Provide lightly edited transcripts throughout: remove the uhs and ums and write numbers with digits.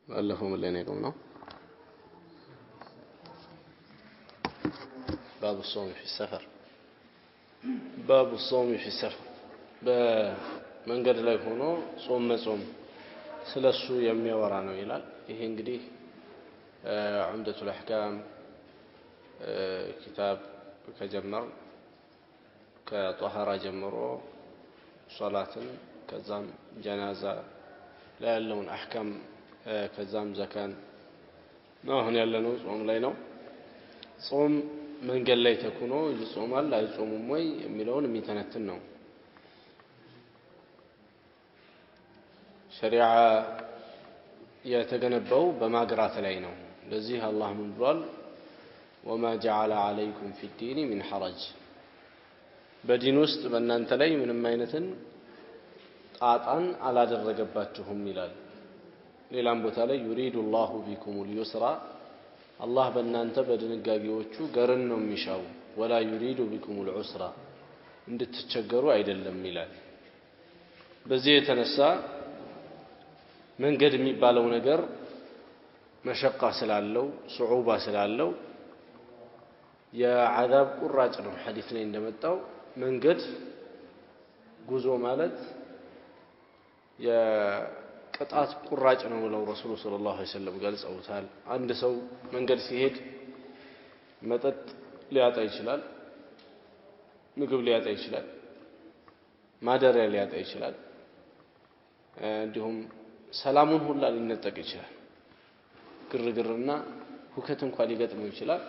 ባለፈው ምን ላይ ነው የቆምነው? باب الصوم في السفر باب الصوم في السفر በመንገድ ላይ ሆኖ ጾም መጾም ስለሱ የሚያወራ ነው ይላል። ይሄ እንግዲህ ዑምደቱል አህካም ኪታብ ከጀመር ከጧሃራ ጀምሮ ሶላትን ከዛም ጀናዛ ላይ ያለውን አህካም ከዛም ዘካን ነው አሁን ያለነው ጾም ላይ ነው። ጾም መንገድ ላይ ተኩኖ ይጾማል አይጾምም ወይ የሚለውን የሚተነትን ነው። ሸሪዓ የተገነባው በማግራት ላይ ነው። ለዚህ አላህ ምን ብሏል? ወማ ጀዐለ ዐለይኩም ፊዲኒ ሚን ሐረጅ፣ በዲን ውስጥ በእናንተ ላይ ምንም አይነትን ጣጣን አላደረገባችሁም ይላል። ሌላም ቦታ ላይ ዩሪዱ ላሁ ቢኩሙል ዩስራ፣ አላህ በእናንተ በድንጋጌዎቹ ገርን ነው የሚሻው፣ ወላ ዩሪዱ ቢኩሙል ዑስራ፣ እንድትቸገሩ አይደለም ይላል። በዚህ የተነሳ መንገድ የሚባለው ነገር መሸቃ ስላለው ሱዑባ ስላለው የዓዛብ ቁራጭ ነው። ሐዲስ ላይ እንደመጣው መንገድ ጉዞ ማለት የቅጣት ቁራጭ ነው ብለው ረሱሉ ሰለላሁ ዐለይሂ ወሰለም ገልጸውታል። አንድ ሰው መንገድ ሲሄድ መጠጥ ሊያጣ ይችላል፣ ምግብ ሊያጣ ይችላል፣ ማደሪያ ሊያጣ ይችላል፣ እንዲሁም ሰላሙን ሁላ ሊነጠቅ ይችላል። ግርግርና ሁከት እንኳን ሊገጥመው ይችላል፣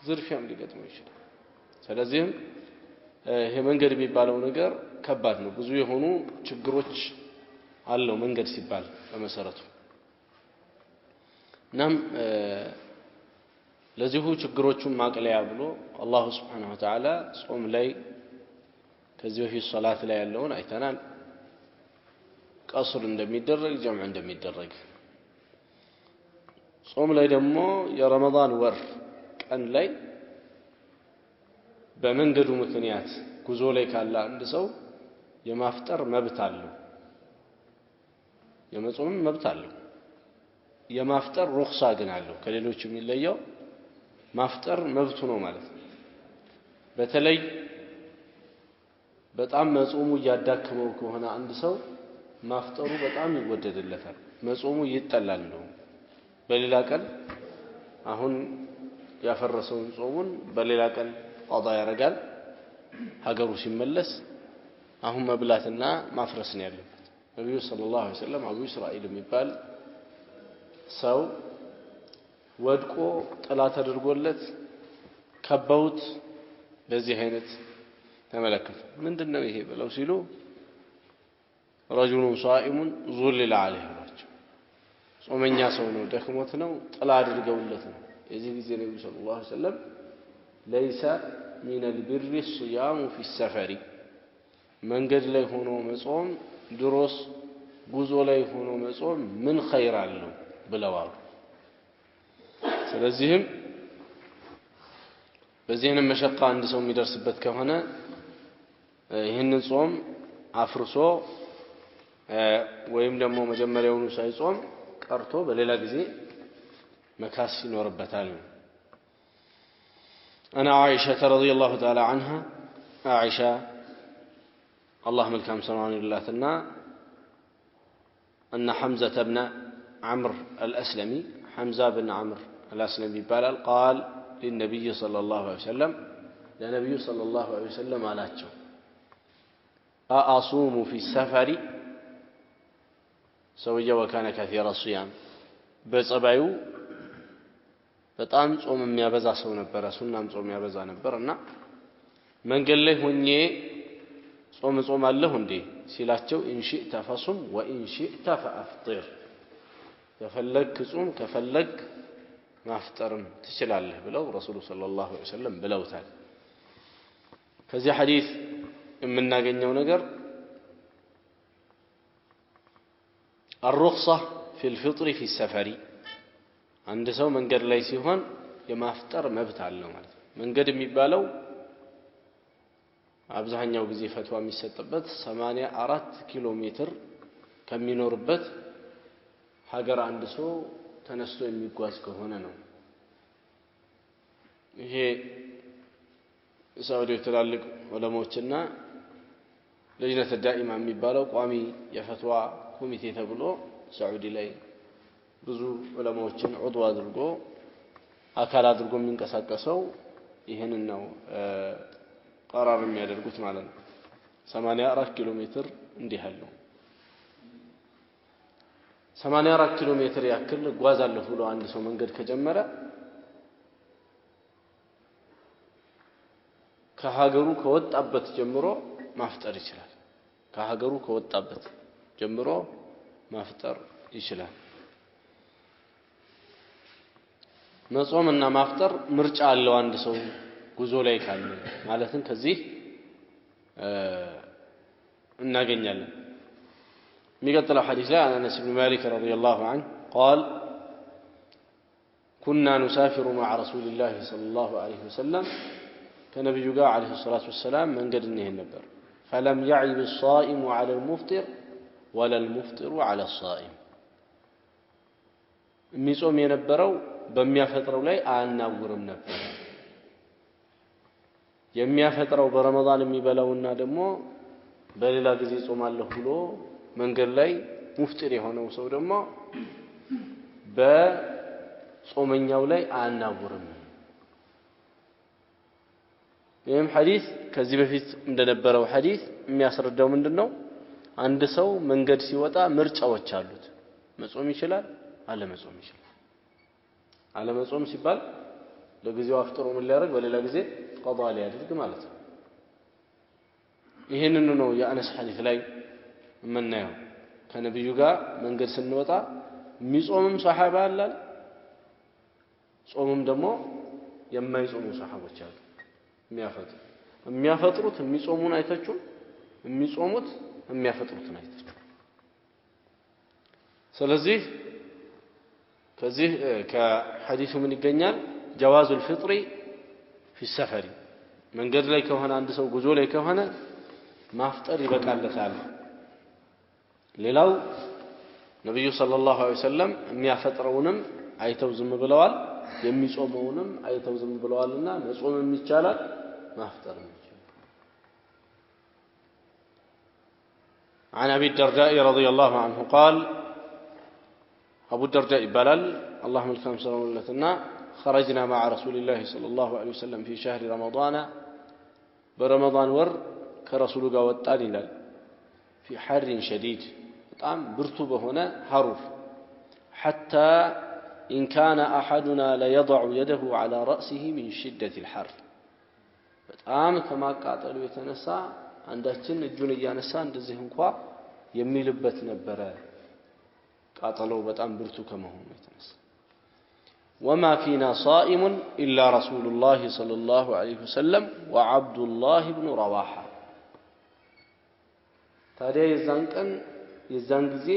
ዝርፊያም ሊገጥመው ይችላል። ስለዚህም ይሄ መንገድ የሚባለው ነገር ከባድ ነው። ብዙ የሆኑ ችግሮች አለው መንገድ ሲባል በመሰረቱ። እናም ለዚሁ ችግሮቹን ማቅለያ ብሎ አላሁ ሱብሓነሁ ወተዓላ ጾም ላይ ከዚህ በፊት ሶላት ላይ ያለውን አይተናል። ቀስር እንደሚደረግ ጀምዕ እንደሚደረግ፣ ጾም ላይ ደግሞ የረመዳን ወር ቀን ላይ በመንገዱ ምክንያት ጉዞ ላይ ካለ አንድ ሰው የማፍጠር መብት አለው፣ የመጾም መብት አለው። የማፍጠር ሩኽሳ ግን አለው። ከሌሎች የሚለየው ማፍጠር መብቱ ነው ማለት ነው። በተለይ በጣም መጾሙ እያዳከመው ከሆነ አንድ ሰው ማፍጠሩ በጣም ይወደድለታል፣ መጾሙ ይጠላል ነው። በሌላ ቀን አሁን ያፈረሰውን ጾሙን በሌላ ቀን ቀዳ ያደርጋል። ሀገሩ ሲመለስ አሁን መብላትና ማፍረስ ነው ያለበት። ነብዩ ሰለላሁ ዐለይሂ ወሰለም አቡ እስራኤል የሚባል ሰው ወድቆ ጥላ ተደርጎለት ከበውት በዚህ አይነት ተመለከቱ። ምንድነው ይሄ ብለው ሲሉ ረጁሉን ሷኢሙን ዙልለ ዐለይሂ አላቸው። ጾመኛ ሰው ነው፣ ደክሞት ነው፣ ጥላ አድርገውለት ነው። የዚህ ጊዜ ነብዩ ሰለላሁ ዐለይሂ ወሰለም ለይሰ ሚነል ቢሪ ሲያሙ ፊ ሰፈሪ፣ መንገድ ላይ ሆኖ መጾም ድሮስ ጉዞ ላይ ሆኖ መጾም ምን ኸይር አለው ብለዋል። ስለዚህም በዚህንም መሸቃ አንድ ሰው የሚደርስበት ከሆነ ይህንን ጾም አፍርሶ ወይም ደግሞ መጀመሪያውኑ ሳይጾም ቀርቶ በሌላ ጊዜ መካስ ይኖርበታል። أنا عائشة رضي الله تعالى عنها، عائشة الله ملكام سمعان الله ثنا، أن حمزة بن عمرو الأسلمي، حمزة بن عمرو الأسلمي قال للنبي صلى الله عليه وسلم، للنبي صلى الله عليه وسلم علاتشو أصوم في السفر سوية وكان كثير الصيام، بصبعيو በጣም ጾም የሚያበዛ ሰው ነበር። ሱናም ጾም ያበዛ ነበርና መንገድ ላይ ሆኜ ጾም አለሁ እንዴ ሲላቸው ኢንሺእተ ፈሱም ወኢንሺእተ ፈአፍጢር፣ ከፈለክ ጾም ከፈለክ ማፍጠርም ትችላለህ ብለው ረሱሉ ሰለላሁ ዐለይሂ ወሰለም ብለውታል። ከዚህ ሐዲስ የምናገኘው ነገር الرخصة في الفطر في السفر، አንድ ሰው መንገድ ላይ ሲሆን የማፍጠር መብት አለው ማለት ነው። መንገድ የሚባለው አብዛኛው ጊዜ ፈትዋ የሚሰጥበት 84 ኪሎ ሜትር ከሚኖርበት ሀገር አንድ ሰው ተነስቶ የሚጓዝ ከሆነ ነው። ይሄ ሳውዲ ትላልቅ ዑለሞችና ለጅነተ ዳኢማ የሚባለው ቋሚ የፈትዋ ኮሚቴ ተብሎ ሳውዲ ላይ ብዙ ዑለሞችን ዑድዋ አድርጎ አካል አድርጎ የሚንቀሳቀሰው ይሄንን ነው ቀራር የሚያደርጉት ማለት ነው። 84 ኪሎ ሜትር እንዲህ ያለው 84 ኪሎ ሜትር ያክል ጓዛለሁ ብሎ አንድ ሰው መንገድ ከጀመረ ከሀገሩ ከወጣበት ጀምሮ ማፍጠር ይችላል። ከሀገሩ ከወጣበት ጀምሮ ማፍጠር ይችላል። መጾምና ማፍጠር ምርጫ አለው አንድ ሰው ጉዞ ላይ ካለ ማለትም ከዚህ እናገኛለን። የሚቀጥለው ሐዲስ ላይ አነስ ኢብኑ ማሊክ ረዲየላሁ ዐንሁ قال كنا نسافر مع رسول الله صلى الله عليه وسلم كنبي جاء عليه الصلاة والسلام من قد انه النبر فلم يعب الصائم على المفطر ولا المفطر على الصائم የሚጾም የነበረው በሚያፈጥረው ላይ አናውርም ነበር። የሚያፈጥረው በረመዳን የሚበላውና ደግሞ በሌላ ጊዜ ጾማለሁ ብሎ መንገድ ላይ ሙፍጢር የሆነው ሰው ደግሞ በጾመኛው ላይ አናውርም። ይህም ሐዲስ ከዚህ በፊት እንደነበረው ሐዲስ የሚያስረዳው ምንድነው? አንድ ሰው መንገድ ሲወጣ ምርጫዎች አሉት። መጾም ይችላል፣ አለመጾም ይችላል። አለመጾም ሲባል ለጊዜው አፍጥሮ ምን ሊያደርግ በሌላ ጊዜ ቀዷ ሊያደርግ ማለት ነው። ይሄንን ነው የአነስ ሐዲስ ላይ የምናየው። ከነብዩ ጋር መንገድ ስንወጣ የሚጾምም ሱሐባ አለ፣ ጾምም ደግሞ የማይጾሙ ሱሐቦች አሉ። የሚያፈጥሩት የሚጾሙን አይታችሁ የሚጾሙት የሚያፈጥሩትን አይታችሁ። ስለዚህ ከዚህ ከሐዲሱ ምን ይገኛል? جواز الفطر في السفر መንገድ ላይ ከሆነ አንድ ሰው ጉዞ ላይ ከሆነ ማፍጠር ይበቃለታል። ሌላው ነብዩ ሰለላሁ ዐለይሂ ወሰለም የሚያፈጥረውንም አይተው ዝም ብለዋል፣ የሚጾመውንም አይተው ዝም ብለዋልና መጾምም ይቻላል ማፍጠርም ይቻላል። عن أبي الدرداء رضي الله عنه قال أبو الدرداء بلال اللهم الكرم صلى الله عليه وسلم خرجنا مع رسول الله صلى الله عليه وسلم في شهر رمضان برمضان ور كرسول قوتان لال في حر شديد طعم برتوبة هنا حروف حتى إن كان أحدنا ليضع يده على رأسه من شدة الحر طعم كما قاتلوا يتنسى عندهم الجنية نسى عندهم كوا يميلبت نبرة قاتلوا بطعم برتو كما هم يتنسى وما فينا صائم إلا رسول الله صلى الله عليه وسلم وعبد الله بن رواحة ታዲያ የዛን ጊዜ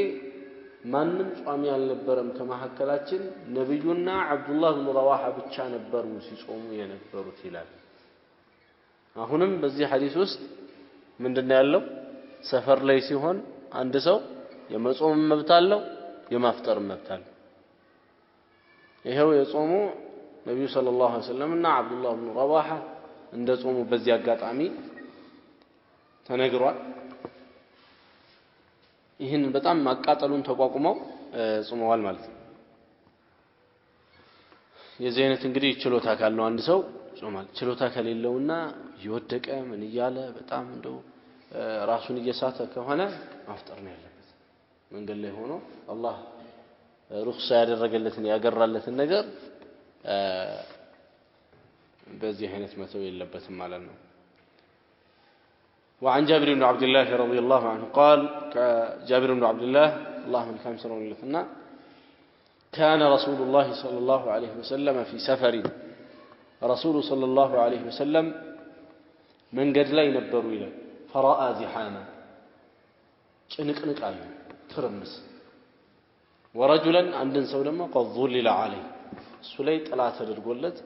ማንም ጾም ያልነበረም ከመሐከላችን ነብዩና አብዱላህ ብን ረዋሃ ብቻ ነበሩ ሲጾሙ የነበሩት ይላል። አሁንም በዚህ ሐዲስ ውስጥ ምንድነው ያለው? ሰፈር ላይ ሲሆን አንድ ሰው የመጾም መብት አለው፣ የማፍጠር መብት አለው። ይሄው የጾሙ ነብዩ ሰለላሁ ዐለይሂ ወሰለም እና አብዱላህ ብን ረዋሃ እንደጾሙ በዚህ አጋጣሚ ተነግሯል። ይህን በጣም ማቃጠሉን ተቋቁመው ጾመዋል ማለት ነው። የዚህ አይነት እንግዲህ ችሎታ ካለው አንድ ሰው ጾማል። ችሎታ ከሌለውና ይወደቀ ምን ይያለ በጣም እንደው ራሱን እየሳተ ከሆነ ማፍጠር ነው ያለበት። መንገድ ላይ ሆኖ አላህ ሩክሳ ያደረገለትን ያገራለትን ነገር በዚህ አይነት መተው የለበትም ማለት ነው። وعن جابر بن عبد الله رضي الله عنه قال جابر بن عبد الله اللهم كان سرون لنا كان رسول الله صلى الله عليه وسلم في سفر رسول صلى الله عليه وسلم من قد لا ينبروا إليه فرأى زحاما ጭንቅንቅ አለ ትርምስ ورجلا عندن ሰው ደግሞ قد ظلل عليه እሱ ላይ ጥላ ተደርጎለት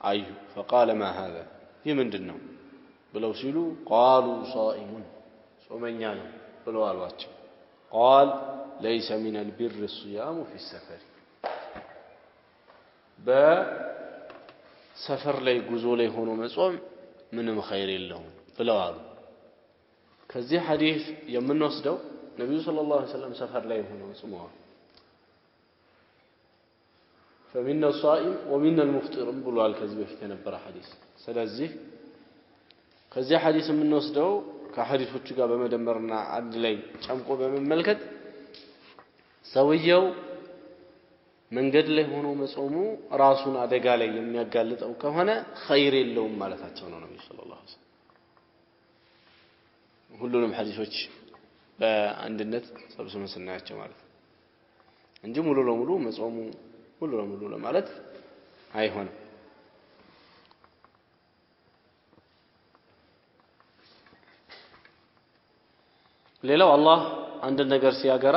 አዩ فقال ما هذا ይህ ምንድነው ብለው ሲሉ قالوا صائم ጾመኛ ነው ብለው አሏቸው قال ليس من البر الصيام في السفر بسفر ላይ ጉዞ ላይ ሆኖ መጾም ምንም ኸይር የለውም ብለዋል ከዚህ ሐዲስ የምንወስደው ነብዩ ሰለላሁ ዐለይሂ ወሰለም ሰፈር ላይ ሆነው ጾመዋል فمن الصائم ومن المفطر ብሏል ከዚህ በፊት የነበረ ሐዲስ ስለዚህ ከዚህ ሐዲስ የምንወስደው ከሐዲሶቹ ጋር በመደመርና አንድ ላይ ጨምቆ በመመልከት ሰውየው መንገድ ላይ ሆኖ መጾሙ ራሱን አደጋ ላይ የሚያጋልጠው ከሆነ ኸይር የለውም ማለታቸው ነው ነብዩ ሰለላሁ ዐለይሂ ወሰለም ሁሉንም ሐዲሶች በአንድነት ሰብስበን ስናያቸው ማለት እንጂ ሙሉ ለሙሉ መጾሙ ሙሉ ለሙሉ ለማለት አይሆንም ሌላው አላህ አንድ ነገር ሲያገራ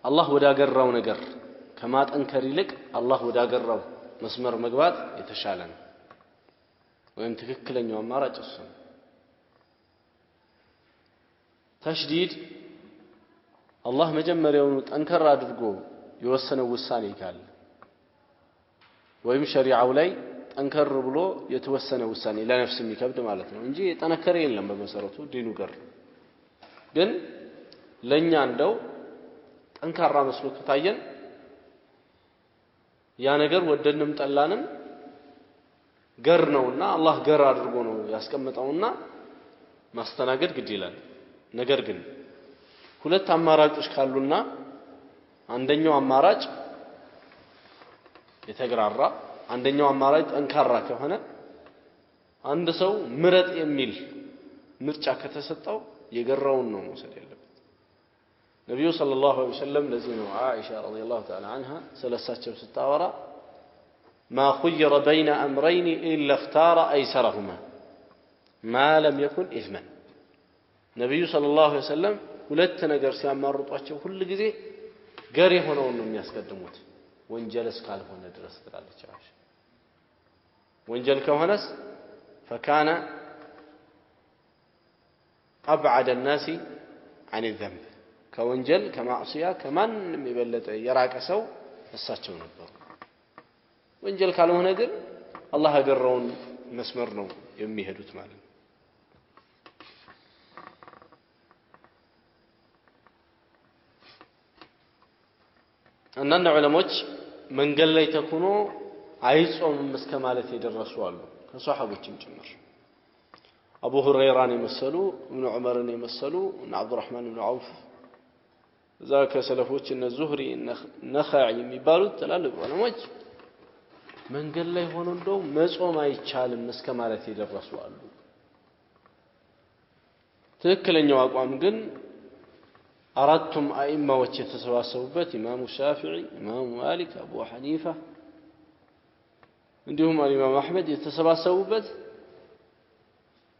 አላህ ወዳገራው ነገር ከማጠንከር ይልቅ አላህ ወዳገራው መስመር መግባት የተሻለ ነው ወይም ትክክለኛው አማራጭ እሱ ነው ተሽዲድ አላህ መጀመሪያውን ጠንከር አድርጎ የወሰነው ውሳኔ ካለ ወይም ሸሪዓው ላይ ጠንከር ብሎ የተወሰነ ውሳኔ ለነፍስ የሚከብድ ማለት ነው እንጂ ጠነከረ የለም በመሰረቱ ዲኑ ገር ግን ለኛ እንደው ጠንካራ መስሎ ከታየን ያ ነገር ወደንም ጠላንም ገር ነውና አላህ ገር አድርጎ ነው ያስቀመጠውና ማስተናገድ ግድ ይላል ነገር ግን ሁለት አማራጮች ካሉና አንደኛው አማራጭ የተግራራ አንደኛው አማራጭ ጠንካራ ከሆነ አንድ ሰው ምረጥ የሚል ምርጫ ከተሰጠው የገራውን ነው መውሰድ ያለበት ነብዩ ሰለላሁ ዐለይሂ ወሰለም ለዚህ ነው አይሻ ረዲየላሁ ተዓላ عنها ስለሳቸው ስታወራ ما خير بين امرين الا اختار ايسرهما ما لم يكن اثما ነብዩ ሰለላሁ ዐለይሂ ወሰለም ሁለት ነገር ሲያማርጧቸው ሁሉ ጊዜ ገር የሆነውን ነው የሚያስቀድሙት ወንጀልስ ካልሆነ ድረስ ትላለች አይሻ ወንጀል ከሆነስ فكان ابعد الناس عن الذنب ከወንጀል ከማዕሲያ ከማንም የበለጠ የራቀ ሰው እሳቸው ነበሩ ወንጀል ካልሆነ ግን አላህ ያገራውን መስመር ነው የሚሄዱት ማለት ነው አንዳንድ ዑለሞች መንገድ ላይ ተኩኖ አይጾምም እስከ ማለት የደረሱ አሉ ከሷሐቦችም ጭምር አቡ ሁረይራን የመሰሉ ኢብኑ ዑመርን የመሰሉ እና አብዱራህማን ኢብኑ አውፍ ذاك ሰለፎች እነ ዙህሪ ነኻዒ የሚባሉት ትላልቅ ዑለሞች መንገድ ላይ ሆኖ እንደው መጾም አይቻልም እስከ ማለት የደረሱ አሉ ትክክለኛው አቋም ግን አራቱም አኢማዎች የተሰባሰቡበት ኢማሙ ሻፊዒ ኢማሙ ማሊክ አቡ ሐኒፋ እንዲሁም ኢማሙ አህመድ የተሰባሰቡበት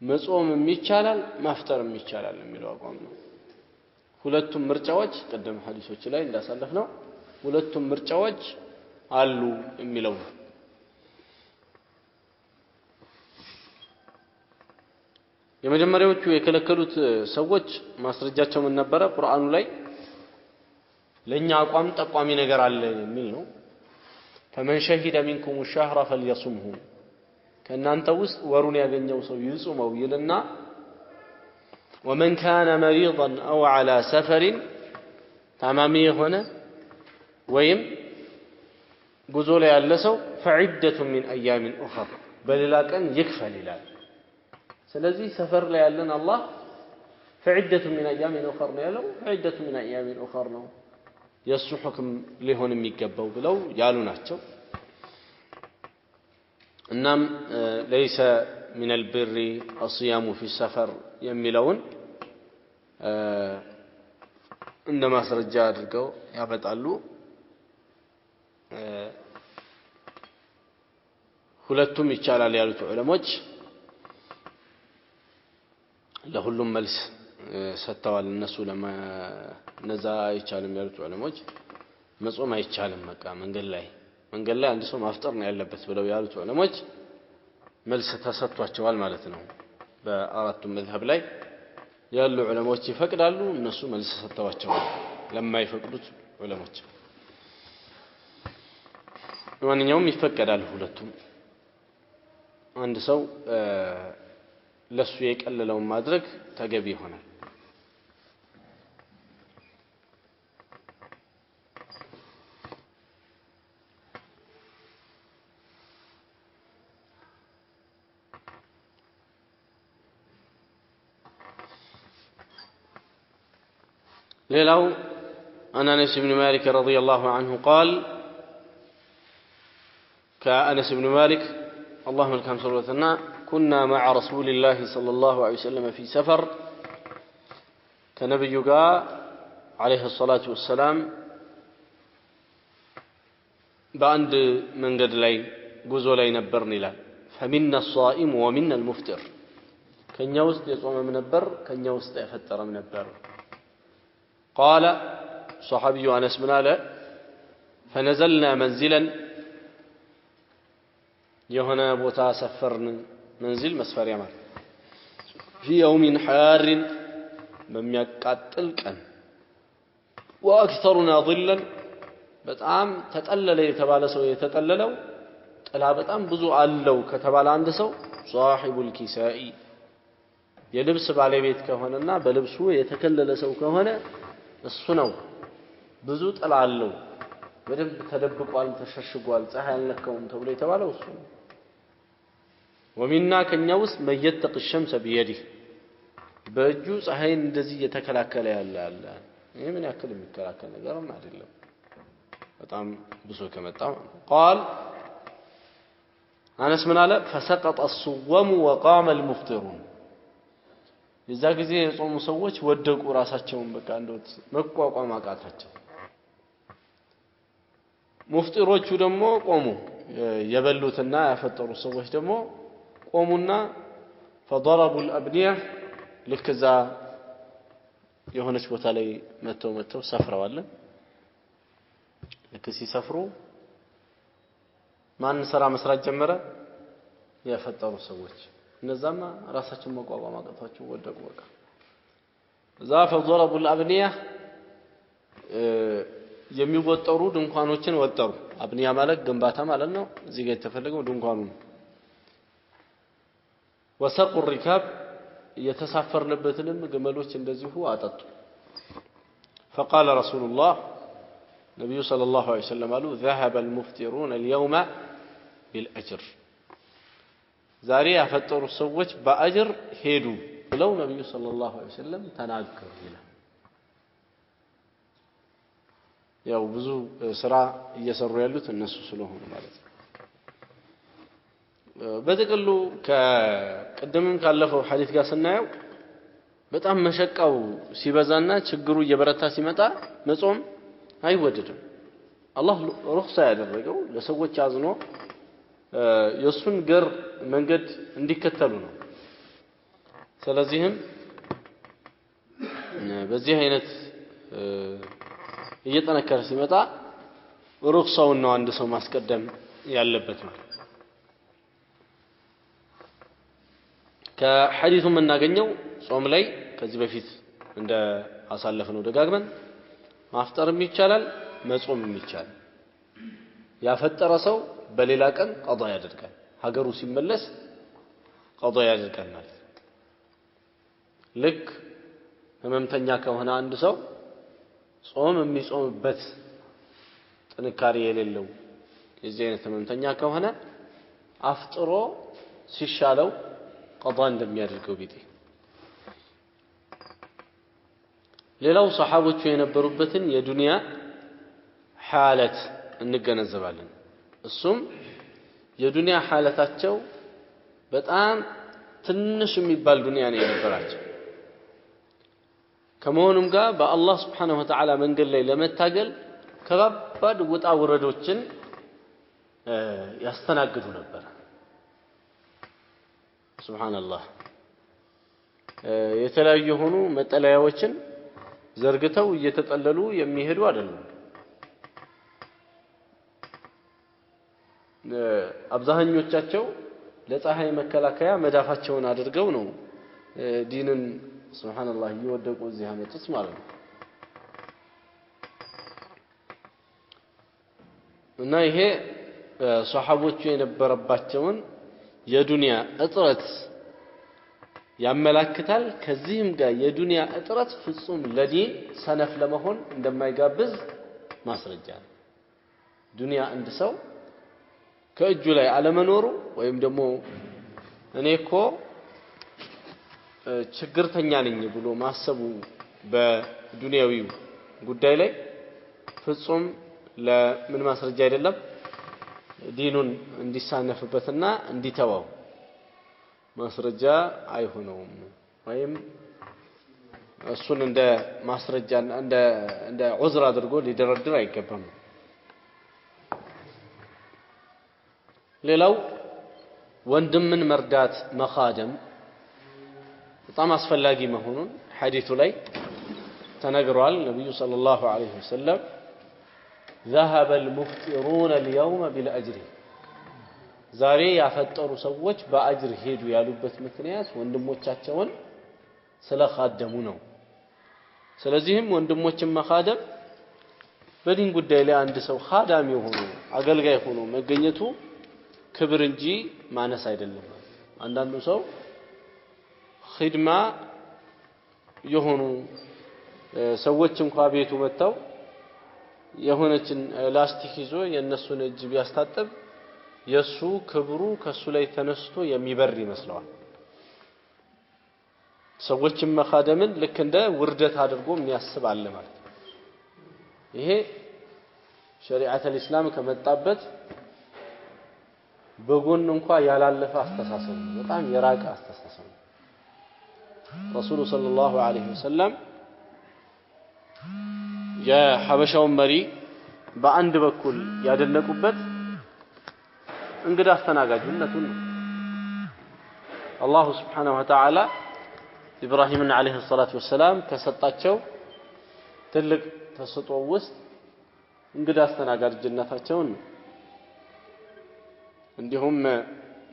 መጾምም ይቻላል ማፍጠርም ይቻላል የሚለው አቋም ነው ሁለቱም ምርጫዎች ቀደም ሐዲሶች ላይ እንዳሳለፍነው ሁለቱም ምርጫዎች አሉ የሚለው የመጀመሪያዎቹ የከለከሉት ሰዎች ማስረጃቸው ምን ነበር ቁርአኑ ላይ ለኛ አቋም ጠቋሚ ነገር አለ የሚል ነው فمن شهد منكم الشهر فليصمه ከናንተ ውስጥ ወሩን ያገኘው ሰው ይጾመው ይልና ومن كان مريضا أو على سفر تمامي هنا ويم ጉዞ ላይ ያለ ሰው فعدة من أيام أخر በሌላ ቀን ይክፈል ይላል ስለዚህ ሰፈር ላይ ያለን አላህ فعدة من أيام أخر ነው ያለው فعدة من أيام أخر ነው የሱ ሁክም ሊሆን የሚገባው ብለው ያሉ ናቸው እናም ليس من البر الصيام في السفر የሚለውን እንደ ማስረጃ አድርገው ያበጣሉ ሁለቱም ይቻላል ያሉት ዑለሞች ለሁሉም መልስ ሰጥተዋል እነሱ ለነዛ አይቻልም ያሉት ዑለሞች መጾም አይቻልም በቃ መንገድ ላይ አንድ ሰው ማፍጠር ነው ያለበት ብለው ያሉት ዑለሞች መልስ ተሰጥቷቸዋል ማለት ነው በአራቱም መዝሀብ ላይ ያሉ ዑለሞች ይፈቅዳሉ እነሱ መልስ ሰጥተዋቸዋል ለማይፈቅዱት ዑለሞች ማንኛውም ይፈቀዳል ሁለቱም አንድ ሰው ለሱ የቀለለውን ማድረግ ተገቢ ይሆናል ليلو عن أنس بن مالك رضي الله عنه قال كأنس بن مالك اللهم لك الحمد والثناء كنا مع رسول الله صلى الله عليه وسلم في سفر كنبي عليه الصلاة والسلام بعند من قد لي جزو لي نبرني لا فمنا الصائم ومنا المفطر كان يوست يصوم من البر كان يوست يفتر من البر قال صحابي أنس بن مالك فنزلنا منزلا يهنا بوتا سفرن منزل مسفر يمر في يوم حار بميقاتل كان واكثرنا ظلا በጣም ተጠለለ የተባለ ሰው የተጠለለው ጥላ በጣም ብዙ አለው ከተባለ አንድ ሰው صاحب الكساء የልብስ ባለቤት ከሆነና በልብሱ የተከለለ ሰው ከሆነ እሱ ነው ብዙ ጥላ አለው በደንብ ተደብቋል ተሸሽጓል ፀሐይ አልነካውም ተብሎ የተባለው እሱ ነው ومنا كنياوس من يتق الشمس بيده በእጁ ፀሐይን እንደዚህ የተከላከለ ያለ አለ ይሄ ምን ያክል የሚከላከል ነገርም አይደለም በጣም ብዙ ከመጣ قال أنس من قال فسقط الصوم وقام المفطرون የዛ ጊዜ የጾሙ ሰዎች ወደቁ ራሳቸውን በቃ እንደውት መቋቋም አቃታቸው ሙፍጢሮቹ ደግሞ ቆሙ የበሉትና ያፈጠሩ ሰዎች ደግሞ ቆሙና فضربوا الابنيه ለከዛ የሆነች ቦታ ላይ መተው ሰፍረዋል ለከሲ ሰፍሩ ማን ሰራ መስራት ጀመረ ያፈጠሩ ሰዎች እነዛማ ራሳቸውን መቋቋም አቃታቸው ወደቁ በቃ ዛፈ ضربوا الابنيه የሚወጠሩ ድንኳኖችን ወጠሩ አብኒያ ማለት ግንባታ ማለት ነው እዚህ ጋር የተፈለገው ድንኳኑ وسقوا الركاب يتسافرنبتንም ግመሎች እንደዚሁ አጠጡ فقال رسول الله النبي صلى الله عليه وسلم قالوا ذهب المفطرون اليوم بالاجر ዛሬ ያፈጠሩ ሰዎች በአጅር ሄዱ ብለው ነብዩ ሰለላሁ ዐለይሂ ወሰለም ተናገሩ ይላል ያው ብዙ ስራ እየሰሩ ያሉት እነሱ ስለሆኑ ማለት ነው በተቀሉ ከቀደምም ካለፈው ሐዲስ ጋር ስናየው በጣም መሸቃው ሲበዛና ችግሩ እየበረታ ሲመጣ መጾም አይወደድም አላህ ሩክሳ ያደረገው ለሰዎች አዝኖ የሱን ገር መንገድ እንዲከተሉ ነው ስለዚህም በዚህ አይነት እየተነከረ ሲመጣ ሩክሳውን ነው አንድ ሰው ማስቀደም ያለበት ነው ከሐዲሱ የምናገኘው ጾም ላይ ከዚህ በፊት እንደ አሳለፈነው ደጋግመን ማፍጠርም ይቻላል መጾምም ይቻላል ያፈጠረ ሰው በሌላ ቀን ቀዷ ያደርጋል ሀገሩ ሲመለስ ቀዷ ያደርጋል ማለት ልክ ህመምተኛ ከሆነ አንድ ሰው ጾም የሚጾምበት ጥንካሬ የሌለው የዚህ አይነት ህመምተኛ ከሆነ አፍጥሮ ሲሻለው ቀዷ እንደሚያደርገው ቢጤ ሌላው ሰሃቦቹ የነበሩበትን የዱንያ ሐለት እንገነዘባለን እሱም የዱንያ ሐለታቸው በጣም ትንሽ የሚባል ዱንያ ነው የነበራቸው ከመሆኑም ጋር በአላህ Subhanahu Wa Ta'ala መንገድ ላይ ለመታገል ከባድ ውጣ ውረዶችን ያስተናግዱ ነበር ሱብሃንአላህ የተለያዩ ሆኑ መጠለያዎችን ዘርግተው እየተጠለሉ የሚሄዱ አይደሉም አብዛኞቻቸው ለፀሐይ መከላከያ መዳፋቸውን አድርገው ነው ዲንን ሱብሃንአላህ ይወደቁ እዚህ አመጡት ማለት ነው እና ይሄ ሷሐቦቹ የነበረባቸውን የዱንያ እጥረት ያመላክታል ከዚህም ጋር የዱንያ እጥረት ፍጹም ለዲን ሰነፍ ለመሆን እንደማይጋብዝ ማስረጃ ነው ዱንያ አንድ ሰው ከእጁ ላይ አለመኖሩ ወይም ደግሞ እኔኮ ችግርተኛ ነኝ ብሎ ማሰቡ በዱንያዊው ጉዳይ ላይ ፍጹም ለምን ማስረጃ አይደለም ዲኑን እንዲሳነፍበትና እንዲተዋው ማስረጃ አይሆነውም ወይም እሱን እንደ ማስረጃ እንደ ዑዝር አድርጎ ሊደረድር አይገባም ሌላው ወንድምን መርዳት መኻደም በጣም አስፈላጊ መሆኑን ሐዲሱ ላይ ተነግሯል ነብዩ ሰለላሁ ዐለይሂ ወሰለም ذهب المفطرون اليوم بالاجر ዛሬ ያፈጠሩ ሰዎች በአጅር ሄዱ ያሉበት ምክንያት ወንድሞቻቸውን ስለኻደሙ ነው ስለዚህም ወንድሞችን መኻደም በዲን ጉዳይ ላይ አንድ ሰው ኻዳሚ ሆኖ አገልጋይ ሆኖ መገኘቱ ክብር እንጂ ማነስ አይደለም አንዳንዱ ሰው ኺድማ የሆኑ ሰዎች እንኳን ቤቱ መጣው የሆነችን ላስቲክ ይዞ የነሱን እጅ ቢያስታጥብ የሱ ክብሩ ከሱ ላይ ተነስቶ የሚበር ይመስለዋል ሰዎችን መኻደምን ልክ እንደ ውርደት አድርጎ የሚያስብ አለ ማለት ይሄ ሸሪዓተ الاسلام ከመጣበት በጎን እንኳን ያላለፈ አስተሳሰብ በጣም የራቀ አስተሳሰብ ረሱል ሰለላሁ ዐለይሂ ወሰለም የሐበሻው መሪ በአንድ በኩል ያደነቁበት እንግዳ አስተናጋጅነቱን ነው አላህ Subhanahu Wa Ta'ala ኢብራሂምን አለይሂ ሰላቱ ወሰላም ከሰጣቸው ትልቅ ተሰጥኦ ውስጥ እንግዳ አስተናጋጅነታቸውን እንዲሁም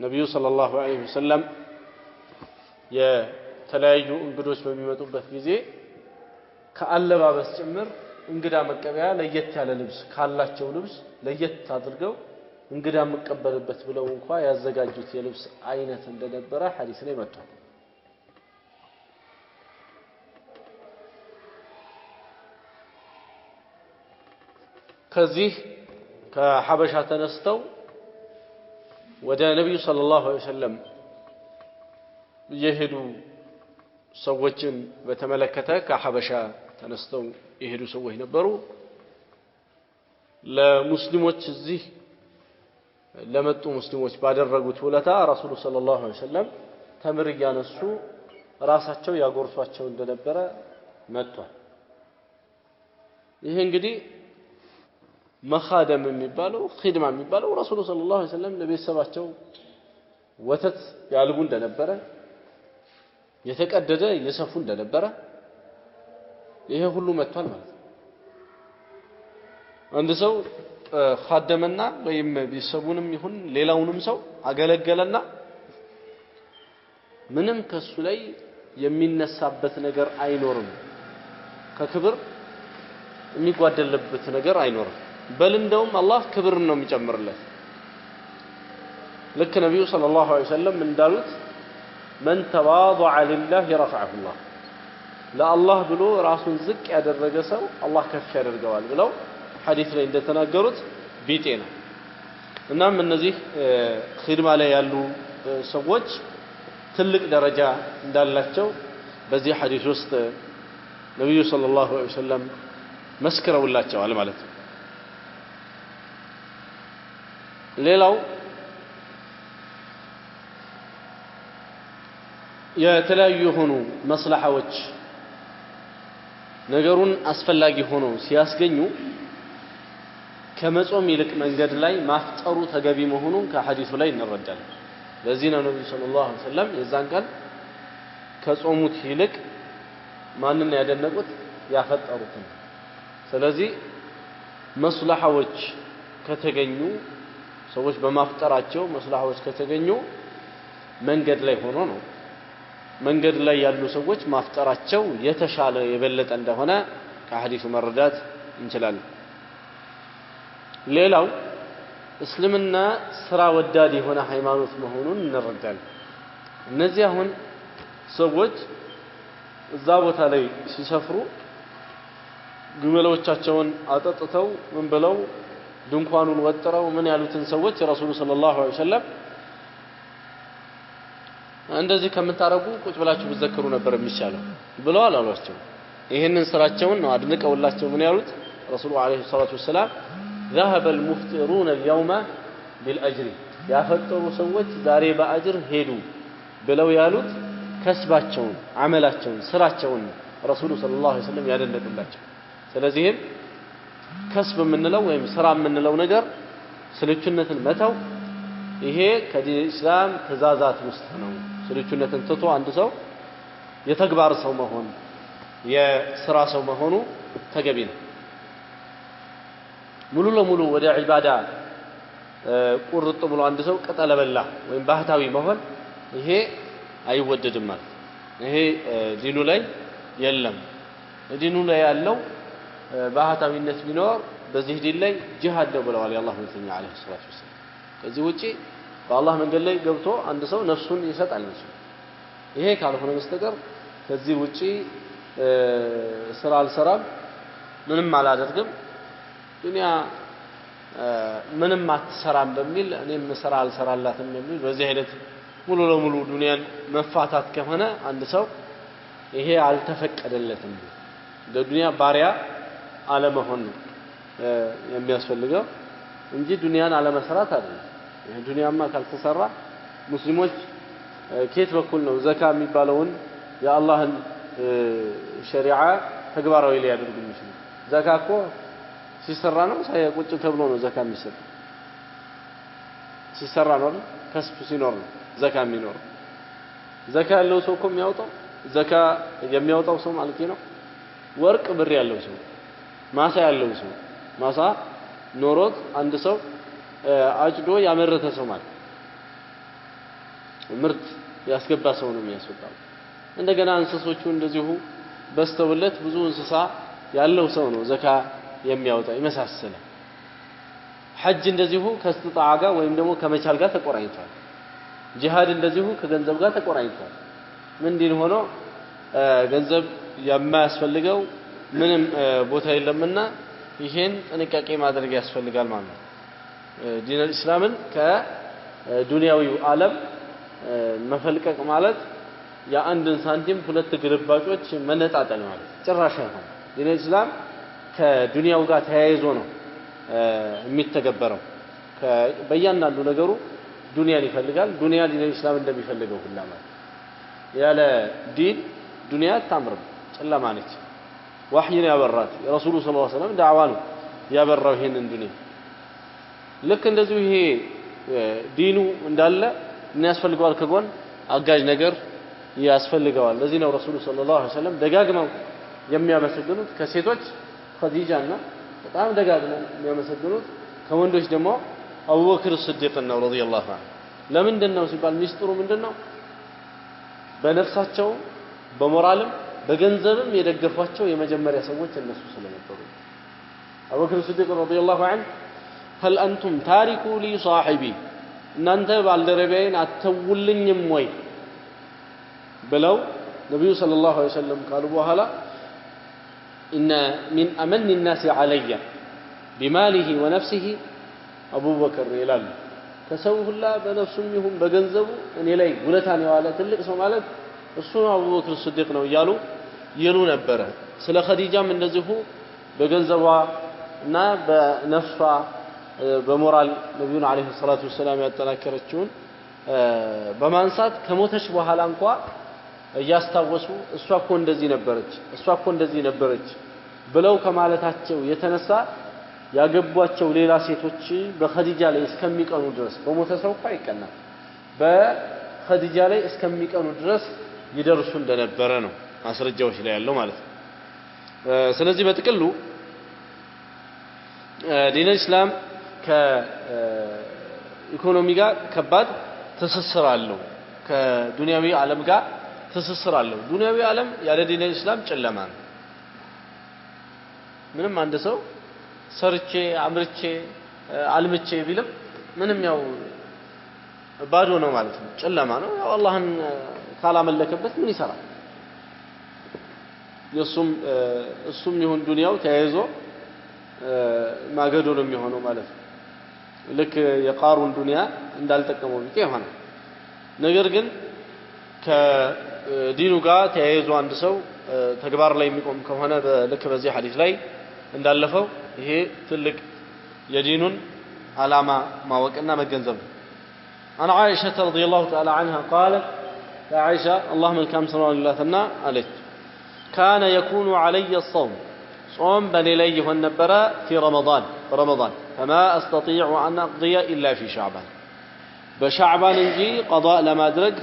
ነብዩ ሰለላሁ ዐለይሂ ወሰለም የተለያዩ እንግዶች በሚመጡበት ጊዜ ከአለባበስ ጭምር እንግዳ መቀበያ ለየት ያለ ልብስ ካላቸው ልብስ ለየት አድርገው እንግዳ መቀበልበት ብለው እንኳን ያዘጋጁት የልብስ አይነት እንደነበረ ሐዲስ ላይ መጥቷል ከዚህ ከሐበሻ ተነስተው ወደ ነብዩ ሰለላሁ ዐለይሂ ወሰለም የሄዱ ሰዎችን በተመለከተ ከሐበሻ ተነስተው የሄዱ ሰዎች ነበሩ ለሙስሊሞች እዚህ ለመጡ ሙስሊሞች ባደረጉት ውለታ ረሱል ሰለላሁ ዐለይሂ ወሰለም ተምር ያነሱ ራሳቸው ያጎርሷቸው እንደነበረ መጥቷል ይሄ እንግዲህ መኻደም የሚባለው ኺድማ የሚባለው ረሱል ሰለላሁ ዐለይሂ ወሰለም ለቤተሰባቸው ወተት ያልቡ እንደነበረ የተቀደደ የሰፉ እንደነበረ ይሄ ሁሉ መጥቷል ማለት ነው አንድ ሰው ኻደመና ወይም ቢሰቡንም ይሁን ሌላውንም ሰው አገለገለና ምንም ከሱ ላይ የሚነሳበት ነገር አይኖርም ከክብር የሚጓደልበት ነገር አይኖርም በል እንደውም አላህ ክብርን ነው የሚጨምርለት ልክ ነብዩ ሰለላሁ ዐለይሂ ወሰለም እንዳሉት من تواضع لله رفعه الله ለአላህ ብሎ ራሱን ዝቅ ያደረገ ሰው አላህ ከፍ ያደርገዋል ብለው ሐዲስ ላይ እንደተናገሩት ቢጤ ነው እናም እነዚህ ኺድማ ላይ ያሉ ሰዎች ትልቅ ደረጃ እንዳላቸው በዚህ ሐዲስ ውስጥ ነብዩ ሰለላሁ ዐለይሂ ወሰለም መስክረውላቸዋል ማለት ነው ሌላው የተለያዩ የሆኑ መስለሐዎች ነገሩን አስፈላጊ ሆኖ ሲያስገኙ ከመጾም ይልቅ መንገድ ላይ ማፍጠሩ ተገቢ መሆኑን ከሐዲሱ ላይ እንረዳለን ለዚህ ነው ነብዩ ሰለላሁ ዐለይሂ ወሰለም የዛን ቀን ከጾሙት ይልቅ ማንንም ያደነቁት ያፈጠሩትን ስለዚህ መስለሐዎች ከተገኙ ሰዎች በማፍጠራቸው መስለሐዎች ከተገኙ መንገድ ላይ ሆኖ ነው መንገድ ላይ ያሉ ሰዎች ማፍጠራቸው የተሻለ የበለጠ እንደሆነ ከሐዲሱ መረዳት እንችላለን ሌላው እስልምና ስራ ወዳድ የሆነ ሃይማኖት መሆኑን እንረዳለን እነዚህ አሁን ሰዎች እዛ ቦታ ላይ ሲሰፍሩ ግመሎቻቸውን አጠጥተው ምን ብለው ድንኳኑን ወጥረው ምን ያሉትን ሰዎች ረሱሉ ሰለላሁ ዐለይሂ ወሰለም እንደዚህ ከምታረጉ ቁጭ ብላችሁ ብትዘክሩ ነበር የሚሻለው ብለው አላሏቸው ይሄንን ስራቸውን ነው አድንቀውላቸው ምን ያሉት ረሱሉ ዐለይሂ ሰላቱ ወሰለም ذهب المفطرون اليوم بالاجر ያፈጠሩ ሰዎች ዛሬ በአጅር ሄዱ ብለው ያሉት ከስባቸውን አመላቸውን ስራቸውን ረሱሉ ሰለላሁ ዐለይሂ ወሰለም ያደነቁላቸው ስለዚህም ከስብ የምንለው ወይም ስራ የምንለው ነገር ስልቹነትን መተው ይሄ ከዲን እስላም ተዛዛት ውስጥ ነው ስልቹነትን ትቶ አንድ ሰው የተግባር ሰው መሆን የስራ ሰው መሆኑ ተገቢ ነው ሙሉ ለሙሉ ወደ ዒባዳ ቁርጥ ብሎ አንድ ሰው ቀጠለበላ ወይም ባህታዊ መሆን ይሄ አይወደድም ማለት ይሄ ዲኑ ላይ የለም ዲኑ ላይ ያለው ባህታዊነት ቢኖር በዚህ ዲን ላይ ጂሃድ ነው ብለዋል የአላህ መልእክተኛ አለይሂ ሰላቱ ወሰለም ከዚህ ውጪ በአላህ መንገድ ላይ ገብቶ አንድ ሰው ነፍሱን ይሰጣል ነው ይሄ ካልሆነ በስተቀር ከዚህ ውጪ ስራ አልሰራም ምንም አላደርግም ዱንያ ምንም አትሰራም በሚል እኔም ስራ አልሰራላትም በሚል በዚህ አይነት ሙሉ ለሙሉ ዱንያን መፋታት ከሆነ አንድ ሰው ይሄ አልተፈቀደለትም ለዱንያ ባሪያ አለመሆን የሚያስፈልገው እንጂ ዱንያን አለመስራት አይደለም ይሄ ዱንያማ ካልተሰራ ሙስሊሞች ከየት በኩል ነው ዘካ የሚባለውን የአላህን ሸሪዓ ተግባራዊ ሊያደርጉ የሚችሉ ዘካ እኮ ሲሰራ ነው ሳይቁጭ ተብሎ ነው ዘካ የሚሰጥ ሲሰራ ነው ከስብ ሲኖር ነው ዘካ የሚኖር ዘካ ያለው ሰው እኮ የሚያወጣው ዘካ የሚያወጣው ሰው ማለት ነው ወርቅ ብር ያለው ሰው ማሳ ያለው ሰው ማሳ ኖሮት አንድ ሰው አጭዶ ያመረተ ሰው ማለት ምርት ያስገባ ሰው ነው የሚያስወጣው እንደገና እንስሶቹ እንደዚሁ በስተውለት ብዙ እንስሳ ያለው ሰው ነው ዘካ የሚያወጣ ይመሳሰለ ሐጅ እንደዚሁ ከስተጣዓ ጋር ወይም ደግሞ ከመቻል ጋር ተቆራኝቷል ጂሃድ እንደዚሁ ከገንዘብ ጋር ተቆራኝቷል ምን ዲን ሆኖ ገንዘብ የማያስፈልገው ምንም ቦታ የለምና ይሄን ጥንቃቄ ማድረግ ያስፈልጋል ማለት ነው ዲን እስላምን ከዱንያዊው ዓለም መፈልቀቅ ማለት የአንድን ሳንቲም ሁለት ግርባጮች መነጣጠል ማለት ጭራሽ አይሆን ዲን እስላም ከዱንያው ጋር ተያይዞ ነው የሚተገበረው በእያንዳንዱ ነገሩ ዱንያን ይፈልጋል ዱንያ ዲን እስላም እንደሚፈልገው ሁላ ማለት ያለ ዲን ዱንያ ታምር ጨለማ ነች ወህይን ያበራት የረሱሉ ሰለላሁ ዐለይሂ ወሰለም ዳዕዋ ነው ያበራው ይሄንን ዱንያ ልክ እንደዚሁ ይሄ ዲኑ እንዳለ ምን ያስፈልገዋል ከጎን አጋዥ ነገር ያስፈልገዋል ለዚህ ነው ረሱሉ ሰለላሁ ዐለይሂ ወሰለም ደጋግመው የሚያመሰግኑት ከሴቶች ኸዲጃና በጣም ደጋግመው የሚያመሰግኑት ከወንዶች ደግሞ አቡበክር ሲዲቅ ነው ረዲየላሁ ዐንሁ ለምንድነው ሲባል ሚስጥሩ ምንድነው በነፍሳቸው በሞራልም በገንዘብም የደገፏቸው የመጀመሪያ ሰዎች እነሱ ስለነበሩ አቡበክር ሲዲቅ ረዲየላሁ ዐንሁ هل انتم تاركوا لي صاحبي እናንተ ባልደረባዬን አተውልኝም ወይ ብለው ነብዩ ሰለላሁ ዐለይሂ ወሰለም ካሉ በኋላ ان من امن الناس علي بماله ونفسه ابو بكر ይላል ከሰው ሁላ በነፍሱም ይሁን በገንዘቡ እኔ ላይ ውለታን ያዋለ ትልቅ ሰው ማለት እሱ አቡበክር ሲዲቅ ነው ይያሉ ይሉ ነበር ስለ ኸዲጃም እንደዚሁ በገንዘቧ እና በነፍሷ በሞራል ነብዩን አለይሂ ሰላቱ ወሰለም ያጠናከረችውን በማንሳት ከሞተች በኋላ እንኳን እያስታወሱ እሷ እኮ እንደዚህ ነበረች ብለው ከማለታቸው የተነሳ ያገቧቸው ሌላ ሴቶች በኸዲጃ ላይ እስከሚቀኑ ድረስ በሞተ ሰው እንኳን አይቀና በኸዲጃ ላይ እስከሚቀኑ ድረስ ይደርሱ እንደነበረ ነው ማስረጃዎች ላይ ያለው ማለት ነው ስለዚህ በጥቅሉ ዲን እስላም ከኢኮኖሚ ጋር ከባድ ትስስር አለው ከዱንያዊ ዓለም ጋር ትስስር አለው ዱንያዊ ዓለም ያለ ዲን እስላም ጨለማ ነው ምንም አንድ ሰው ሰርቼ አምርቼ አልምቼ ቢልም ምንም ያው ባዶ ነው ማለት ነው ጨለማ ነው ያው አላህን ካላመለከበት ምን ይሰራል እሱም ይሁን ዱንያው ተያይዞ ማገዶ ነው የሚሆነው ማለት ነው ልክ የቃሩን ዱንያ እንዳልጠቀመው ቢጤ ይሆናል ነገር ግን ከዲኑ ጋር ተያይዞ አንድ ሰው ተግባር ላይ የሚቆም ከሆነ ልክ በዚህ ሐዲስ ላይ እንዳለፈው ይሄ ትልቅ የዲኑን ዓላማ ማወቅና መገንዘብ عن عائشة رضي الله تعالى عنها قالت يا عائشة اللهم الكام صلى الله عليه وسلم عليك كان يكون علي الصوم صوم بني لي والنبرة في رمضان فما أستطيع أن أقضي إلا في شعبان بشعبان نجي قضاء لما أدرك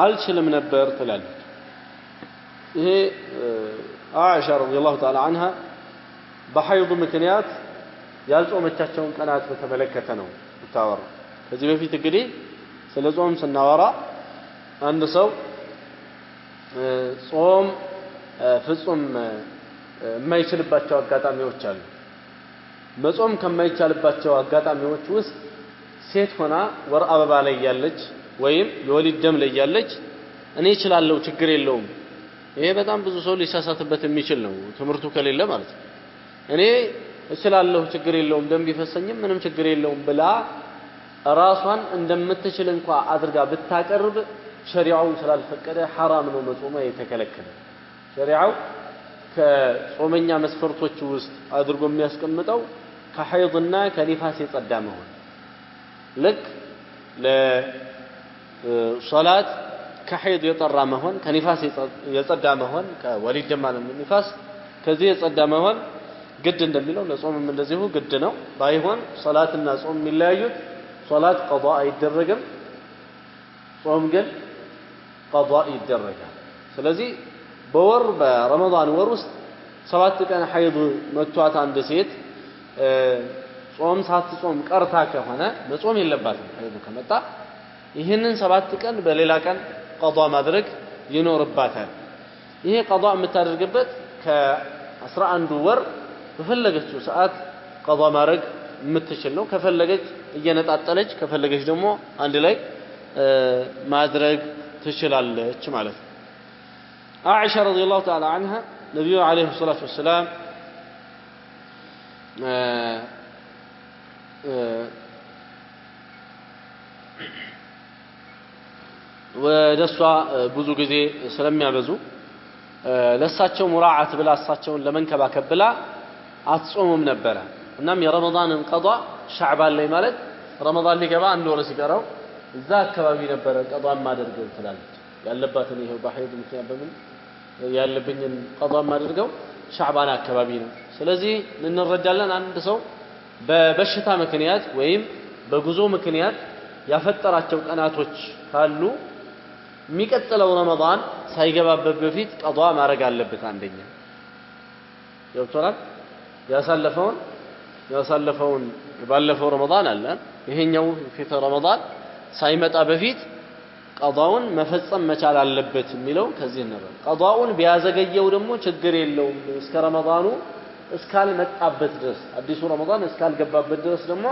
عالش المنبر تلال هي عائشة رضي الله تعالى عنها بحيض مكنيات يالصوم التشون كانت بتملكتنا بتاور ከዚህ በፊት እንግዲህ ስለ ጾም ስናወራ አንድ ሰው ጾም ፍጹም የማይችልባቸው አጋጣሚዎች አሉ መጾም ከማይቻልባቸው አጋጣሚዎች ውስጥ ሴት ሆና ወር አበባ ላይ ያለች ወይም የወሊድ ደም ላይ ያለች እኔ እችላለሁ ችግር የለውም ይሄ በጣም ብዙ ሰው ሊሳሳትበት የሚችል ነው ትምርቱ ከሌለ ማለት ነው እኔ እችላለሁ ችግር የለውም ደም ቢፈሰኝም ምንም ችግር የለውም ብላ ራሷን እንደምትችል እንኳን አድርጋ ብታቀርብ ሸሪዓው ስላልፈቀደ حرام ነው መጾም የተከለከለ ሸሪዓው ከጾመኛ መስፈርቶች ውስጥ አድርጎ የሚያስቀምጠው ከሐይድና ከኒፋስ የጸዳ መሆን ልክ ለሶላት ከሐይድ የጠራ መሆን ከኒፋስ የጸዳ መሆን ከወሊድ ደም ማለት ኒፋስ ከዚህ የጸዳ መሆን ግድ እንደሚለው ለጾምም እንደዚሁ ግድ ነው ባይሆን ሶላትና ጾም የሚለያዩት ሶላት ቀضاء አይደረግም ጾም ግን ቀضاء ይደረጋል ስለዚህ በወር በረመዳን ወር ውስጥ 7 ቀን ሐይድ መቷት አንድ ሴት ጾም ሳትጾም ቀርታ ከሆነ መጾም የለባትም ሐይድ ከመጣ ይሄንን 7 ቀን በሌላ ቀን ቀضاء ማድረግ ይኖርባታል ይሄ ቀضاء የምታደርግበት ከ11 ወር በፈለገችው ሰዓት ቀضاء ማድረግ የምትችል ነው ከፈለገች እየነጣጠለች ከፈለገች ደግሞ አንድ ላይ ማድረግ ትችላለች ማለት ነው عائشة رضي الله تعالى عنها نبي عليه الصلاة والسلام ወደሷ ብዙ ጊዜ ስለሚያበዙ ለሳቸው ሙራዓት ብላ እሳቸውን ለመንከባከብ ብላ አትጾምም ነበር እናም የረመዳንን ቀضاء ሻዕባን ላይ ማለት ረመዳን ሊገባ አንድ ወር ሲቀረው እዛ አካባቢ ነበር ቀضاء ማድረግ ትላለች ያለባትን ይሄው በሐይድ ምክንያት በምን ያለብኝን ቀضاء ማድረገው ሻዕባን አካባቢ ነው ስለዚህ እንረዳለን አንድ ሰው በበሽታ ምክንያት ወይም በጉዞ ምክንያት ያፈጠራቸው ቀናቶች ካሉ የሚቀጥለው ረመዳን ሳይገባበት በፊት ቀضاء ማድረግ አለበት አንደኛ ይወጣል ያሳለፈውን ባለፈው ረመዳን አለ ይሄኛው ፊት ረመዳን ሳይመጣ በፊት ቀضاውን መፈጸም መቻል አለበት የሚለው ከዚህ ነው ቀضاውን ቢያዘገየው ደግሞ ችግር የለውም እስከ ረመዳኑ እስካልመጣበት ድረስ አዲሱ ረመዳን እስካልገባበት ድረስ ደግሞ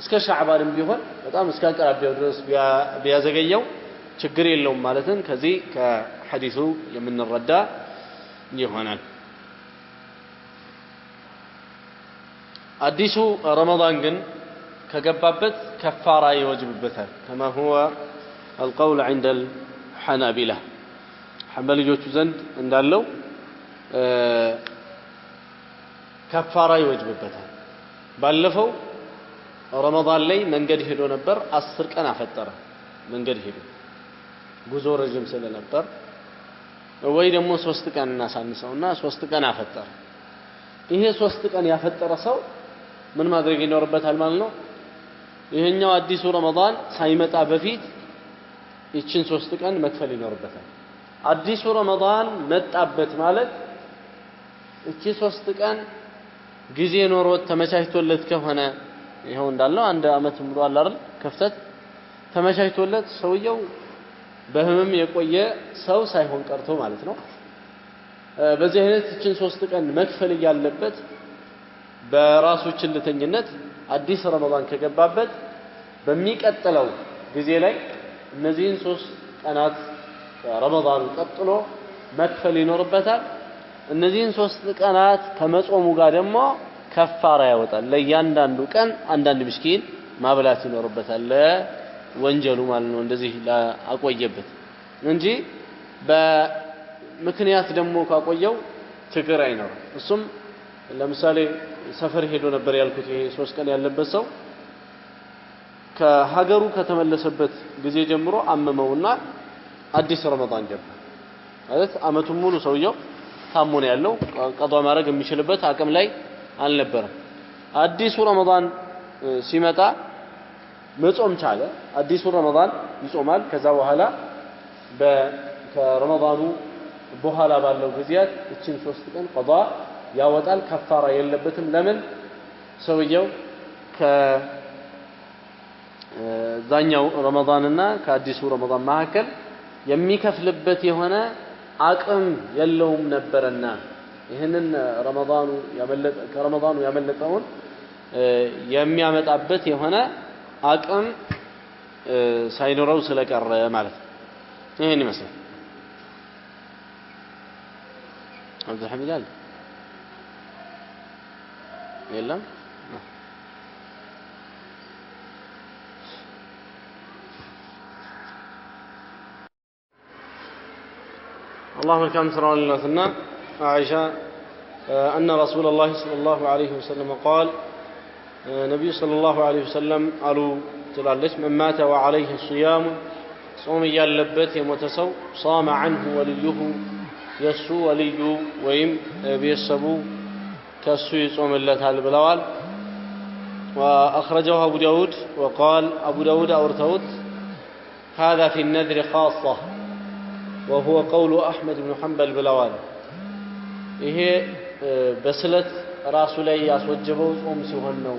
እስከ ሻዕባንም ቢሆን በጣም እስካቀራቢያው ድረስ ቢያዘገየው ችግር የለውም ማለትን ከዚህ ከሐዲሱ የምንረዳ ይሆናል አዲሱ ረመዳን ግን ከገባበት ከፋራ ይወጅብበታል كما هو القول عند الحنابلة ሐንበሊዮቹ ዘንድ እንዳለው ከፋራ ይወጅብበታል ባለፈው ረመዳን ላይ መንገድ ሄዶ ነበር 10 ቀን አፈጠረ መንገድ ሄዶ ጉዞ ረጅም ስለነበር ወይ ደግሞ 3 ቀን እናሳንሰውና 3 ቀን አፈጠረ ይሄ 3 ቀን ያፈጠረ ሰው ምን ማድረግ ይኖርበታል ማለት ነው ይሄኛው አዲሱ ረመዳን ሳይመጣ በፊት ይችን 3 ቀን መክፈል ይኖርበታል አዲሱ ረመዳን መጣበት ማለት እቺ 3 ቀን ጊዜ ኖሮት ተመቻችቶለት ከሆነ ይሄው እንዳለው አንድ አመት ሙሉ አለ አይደል ከፍተት ተመቻችቶለት ሰውየው በህመም የቆየ ሰው ሳይሆን ቀርቶ ማለት ነው በዚህ አይነት እችን 3 ቀን መክፈል ያለበት በራሱ ችልተኝነት አዲስ ረመዳን ከገባበት በሚቀጥለው ጊዜ ላይ እነዚህን 3 ቀናት ረመዳን ቀጥሎ መክፈል ይኖርበታል እነዚህን 3 ቀናት ከመጾሙ ጋር ደግሞ ከፋራ ያወጣል ለእያንዳንዱ ቀን አንዳንድ ምስኪን ማብላት ይኖርበታል ለወንጀሉ ማለት ነው እንደዚህ አቆየበት እንጂ በምክንያት ደግሞ ካቆየው ችግር አይኖርም እሱም ለምሳሌ ሰፈር ሄዶ ነበር ያልኩት ይሄ 3 ቀን ያለበት ሰው ከሀገሩ ከተመለሰበት ጊዜ ጀምሮ አመመውና አዲስ ረመዳን ገባ ማለት አመቱን ሙሉ ሰውየው ታሞ ነው ያለው ቀዷ ማድረግ የሚችልበት አቅም ላይ አልነበረም አዲሱ ረመዳን ሲመጣ መጾም ቻለ አዲሱ ረመዳን ይጾማል ከዛ በኋላ ከረመዳኑ በኋላ ባለው ጊዜያት እቺን 3 ቀን ቀዷ ያወጣል ከፋራ የለበትም ለምን ሰውየው ከዛኛው ረመዳንና ከአዲሱ ረመዳን መካከል የሚከፍልበት የሆነ አቅም የለውም ነበርና ይሄንን ከረመዳኑ ያመለጠውን የሚያመጣበት የሆነ አቅም ሳይኖረው ስለቀረ ማለት ነው ይሄን ይመስላል عبد الحميد قال يلا اللهم الكرم سرا لنا عائشة أن رسول الله صلى الله عليه وسلم قال نبي صلى الله عليه وسلم قالوا تلالش من مات وعليه الصيام صوم يالبت يمتسو صام عنه وليه يسو ولي ويم بيسبو كسو يصوم اللتال بلوال وأخرجه أبو داود وقال أبو داود أورتوت هذا في النذر خاصة وهو قول أحمد بن حنبل بلوال إيه بسلت راسولي ياسوجبو صوم سيهنو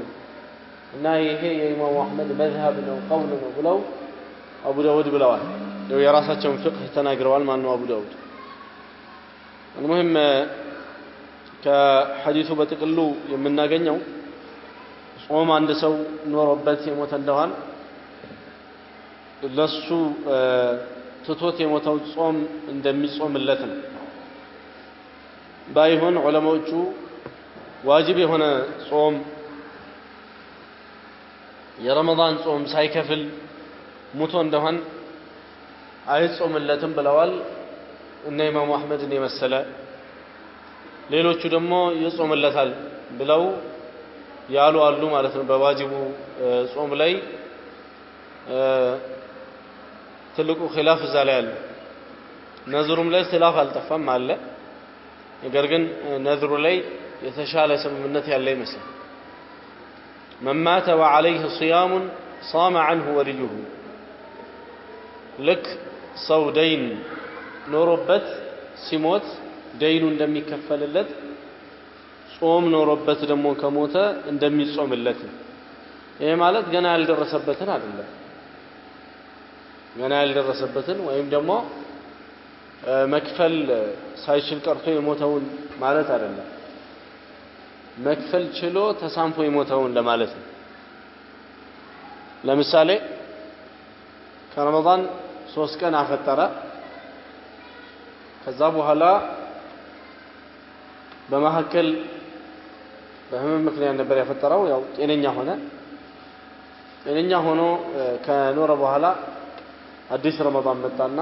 إنه إيه إمام أحمد مذهب قول بلو أبو داود بلوال لو يراساتهم فقه تناقروال ما أنه أبو داود المهم كحديث بتقلو يمنا غنيو صوم عند سو نوربت يموت እንደዋል ለሱ ትቶት የሞተው ጾም እንደሚጾምለት ነው ባይሆን ዑለማዎቹ ዋጅብ የሆነ ጾም የረመዳን ጾም ሳይከፍል ሙቶ እንደሆን አይጾምለትም ብለዋል እነ ኢማሙ አህመድን የመሰለ ሌሎቹ ደግሞ ይጾምለታል ብለው ያሉ አሉ ማለት ነው በዋጅቡ ጾም ላይ ትልቁ ኺላፍ እዛ ላይ አለ ነዝሩም ላይ ኺላፍ አልጠፋም አለ ነገር ግን ነዝሩ ላይ የተሻለ ስምምነት ያለ ይመስላል من مات وعليه صيام صام عنه وليه لك ሰው ደይን ኖሮበት ሲሞት ደይኑ እንደሚከፈልለት ጾም ኖሮበት ደግሞ ከሞተ እንደሚጾምለት ይሄ ማለት ገና ያልደረሰበትን አይደለም ገና ያልደረሰበትን ወይም ደግሞ መክፈል ሳይችል ቀርቶ የሞተውን ማለት አይደለም መክፈል ችሎ ተሳንፎ የሞተውን ለማለት ነው ለምሳሌ ከረመዳን 3 ቀን አፈጠረ ከዛ በኋላ በመሐከል በህመም ምክንያት ነበር ያፈጠረው ያው ጤነኛ ሆኖ ከኖረ በኋላ አዲስ ረመዳን መጣና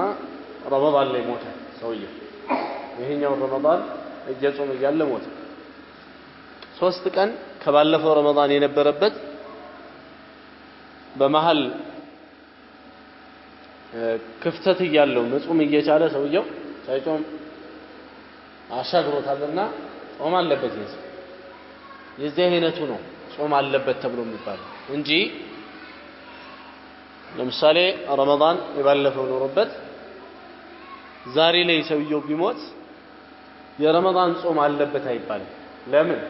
ረመዳን ላይ ሞተ ሰውየው ይሄኛው ረመዳን እየጾመ ያለ ሞተ 3 ቀን ከባለፈው ረመዳን የነበረበት በመሃል ክፍተት ያለው መጾም እየቻለ ሰውየው ሳይጾም አሻግሮታልና ጾም አለበት የዚህ አይነቱ ነው ጾም አለበት ተብሎ የሚባለው እንጂ ለምሳሌ ረመዳን የባለፈው ኖሮበት ዛሬ ላይ ሰውየው ቢሞት የረመዳን ጾም አለበት አይባልም ለምን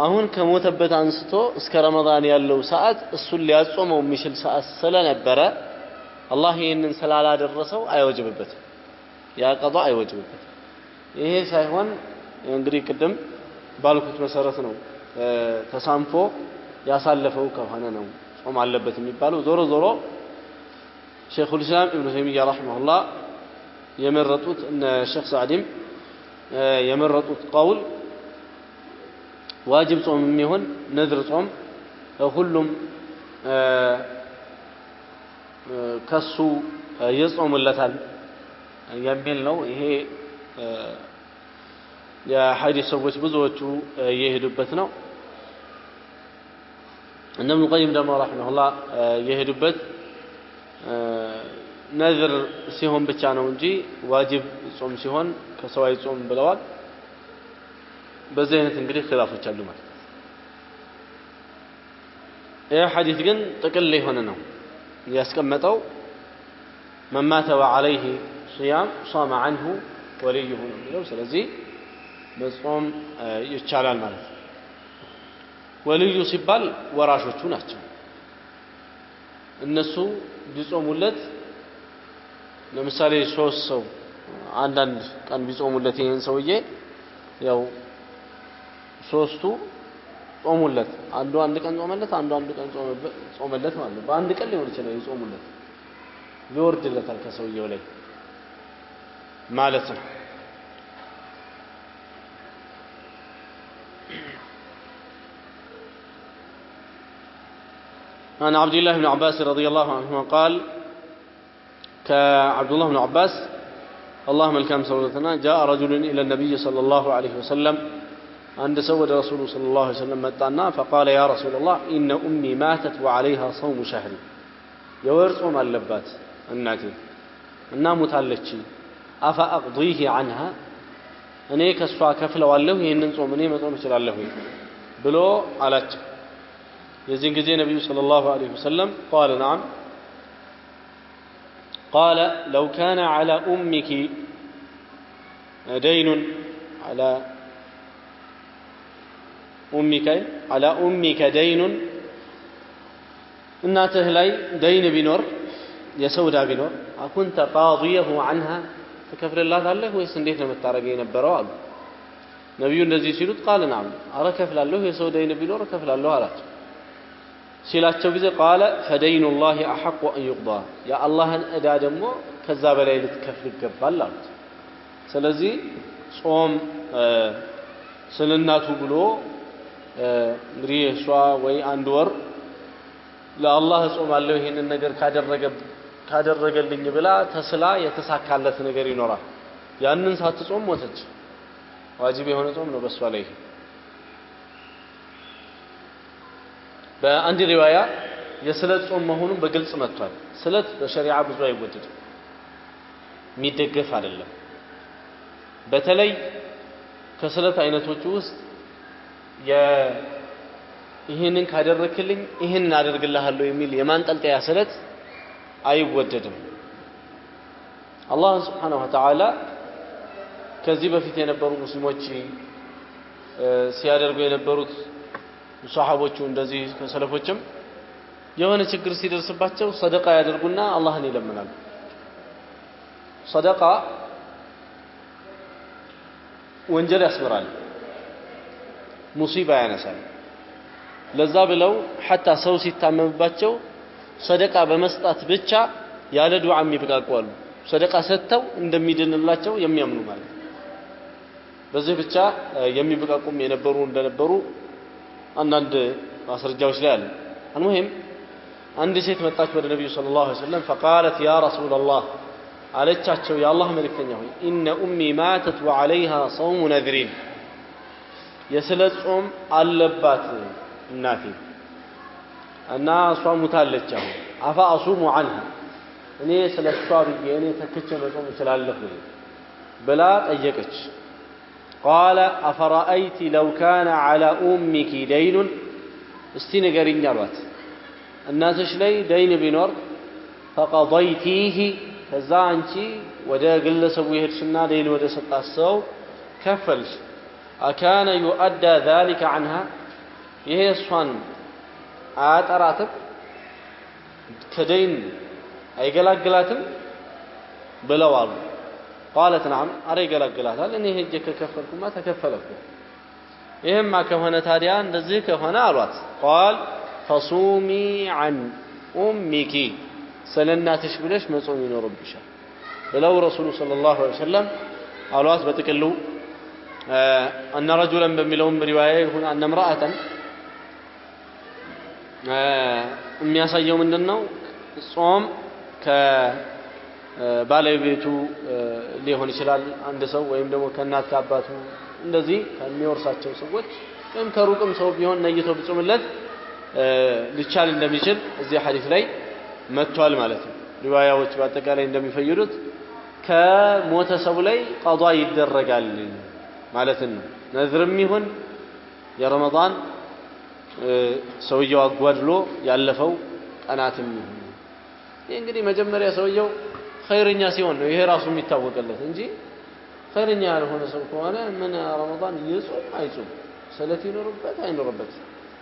አሁን ከሞተበት አንስቶ እስከ ረመዳን ያለው ሰዓት እሱን ሊያጾመው የሚችል ሰዓት ስለነበረ አላህ ይሄንን ስላላደረሰው አይወጅብበትም ያ ቀዷ አይወጅብበትም ይሄ ሳይሆን እንግዲህ ቅድም ባልኩት መሰረት ነው ተሳንፎ ያሳለፈው ከሆነ ነው ጾም አለበት የሚባለው ዞሮ ዞሮ ሸይኹል ኢስላም ኢብኑ ተይሚያ ረሂመሁላህ የመረጡት እነ ሸይኽ ሰዕድም የመረጡት ቀውል ዋጅብ ጾም የሚሆን ነዝር ጾም ሁሉም ከሱ ይጾሙለታል የሚል ነው ይሄ የሐዲስ ሰዎች ብዙዎቹ የሄዱበት ነው እነ ኢብኑ ቀይም ደግሞ ረሂመሁላህ የሄዱበት ነዝር ሲሆን ብቻ ነው እንጂ ዋጅብ ጾም ሲሆን ከሰው አይጾም ብለዋል በዚህ አይነት እንግዲህ ኺላፎች አሉ ማለት ይህ ሐዲስ ግን ጥቅል የሆነ ነው ያስቀመጠው من مات وعليه صيام صام عنه وليه ነው የሚለው ስለዚህ መጾም ይቻላል ማለት ነው ወልዩ ሲባል ወራሾቹ ናቸው እነሱ ቢጾሙለት ለምሳሌ 3 ሰው አንዳንድ ቀን ቢጾሙለት ይሄን ሰውዬ ያው 3ቱ ጾሙለት አንዱ አንድ ቀን ጾመለት አንዱ አንድ ቀን ጾመለት ማለት ነው በአንድ ቀን ሊሆን ይችላል ይጾሙለት ይወርድለታል ከሰውየው ላይ ማለት ነው عن عبد الله بن عباس رضي الله عنهما قال كعبد الله بن عباس اللهم الكام سولتنا جاء رجل إلى النبي صلى الله عليه وسلم عند سود رسول صلى الله عليه وسلم متعنا فقال يا رسول الله إن أمي ماتت وعليها صوم شهر يورصوم اللبات الناتي الناموت هالتشي أفأقضيه عنها أني كسوا كفل والله ينصوم أني ما صوم شل الله بلو على يزين كذي النبي صلى الله عليه وسلم قال نعم قال لو كان على أمك دين على أمك دين እናትህ ላይ ደይን ቢኖር የሰውዳ ቢኖር አኩንተ ቃضيه عنها ተከፍለላታለህ ወይስ እንዴት ነው የምታረገው የነበረው አሉ ነብዩ እንደዚህ ሲሉት ቃል نعم አረ ከፍላለሁ የሰውዳ ደይን ቢኖር ከፍላለሁ አላቸው ሲላቸው ጊዜ ቃለ فدين الله احق ان يقضى ያ አላህን እዳ ደግሞ ከዛ በላይ ልትከፍል ይገባል አሉት ስለዚህ ጾም ስለናቱ ብሎ እንግዲህ እሷ ወይ አንድ ወር ለአላህ ጾማለሁ ይሄንን ነገር ካደረገልኝ ብላ ተስላ የተሳካለት ነገር ይኖራል ያንን ሳትጾም ሞተች ዋጅብ የሆነ ጾም ነው በሷ ላይ በአንድ ሪዋያ የስለት ጾም መሆኑን በግልጽ መጥቷል ስለት በሸሪዓ ብዙ አይወደድም የሚደገፍ አይደለም በተለይ ከስለት አይነቶች ውስጥ ይሄንን ካደረክልኝ ይሄንን አደርግልሃለሁ የሚል የማንጠልጠያ ስለት አይወደድም አላህ Subhanahu Wa Ta'ala ከዚህ በፊት የነበሩ ሙስሊሞች ሲያደርጉ የነበሩት ሱሐቦቹ እንደዚህ ከሰለፎችም የሆነ ችግር ሲደርስባቸው ሰደቃ ያደርጉና አላህን ይለምናሉ ሰደቃ ወንጀል ያስመራል ሙሲባ ያነሳል ለዛ ብለው حتى ሰው ሲታመምባቸው ሰደቃ በመስጣት ብቻ ያለ ዱዓ የሚበቃቋሉ ሰደቃ ሰጥተው እንደሚድንላቸው የሚያምኑ ማለት በዚህ ብቻ የሚበቃቁም የነበሩ እንደነበሩ አንዳንድ ማስረጃዎች ላይ አሉ المهم አንድ ሴት መጣች ወደ ነብዩ ሰለላሁ ዐለይሂ ወሰለም فقالت يا رسول الله አለቻቸው የአላህ መልእክተኛ ሆይ ان امي ماتت وعليها صوم نذرين የስለት ጾም አለባት እናቴ እና እሷ ሙታለች አሁን አፋ አሱሙ عنها እኔ ስለሷ ብዬ እኔ ተከቸ መጾም እችላለሁ ብላ ጠየቀች قال افرايت لو كان على امك دين እስቲ ንገሪኝ አሏት እናትሽ ላይ ደይን ቢኖር فقضيتيه ከዛ አንቺ ወደ ግለሰቡ ይሄድሽና ደይን ወደ ሰጣት ሰው ከፈልሽ أكان يؤدى ذلك عنها يهصن አጠራትም ከደይን አይገላግላትም ብለዋል قالت نعم አረ ይገላግላታል እኔ ሄጄ ከከፈልኩማ ተከፈለኩ ይሄማ ከሆነ ታዲያ እንደዚህ ከሆነ አሏት قال فصومي عن امك ስለናትሽ ብለሽ መጾም ይኖርብሻል ብለው ረሱሉ ሰለላሁ ዐለይሂ ወሰለም አሏት በጥቅሉ أن رجلا በሚለውም ሪዋያ ይሁን أن امرأة የሚያሳየው ምንድነው ጾም ከባለቤቱ ሊሆን ይችላል አንድ ሰው ወይም ደግሞ ከእናት ከአባቱ እንደዚህ ከሚወርሳቸው ሰዎች ወይም ከሩቅም ሰው ቢሆን ነይቶ ቢጾምለት ሊቻል እንደሚችል እዚህ ሐዲስ ላይ መጥቷል ማለት ነው ሪዋያዎች በአጠቃላይ እንደሚፈይዱት ከሞተ ሰው ላይ ቀዷ ይደረጋል ማለት ነው ነዝርም ይሁን የረመዳን ሰውየው አጓድሎ ያለፈው ቀናትም ይሁን ይሄ እንግዲህ መጀመሪያ ሰውየው ኸይርኛ ሲሆን ነው ይሄ ራሱ የሚታወቅለት እንጂ ኸይርኛ ያልሆነ ሰው ከሆነ ምን ረመዳን ይጾም አይጾም ሰለት ይኖርበት አይኖርበት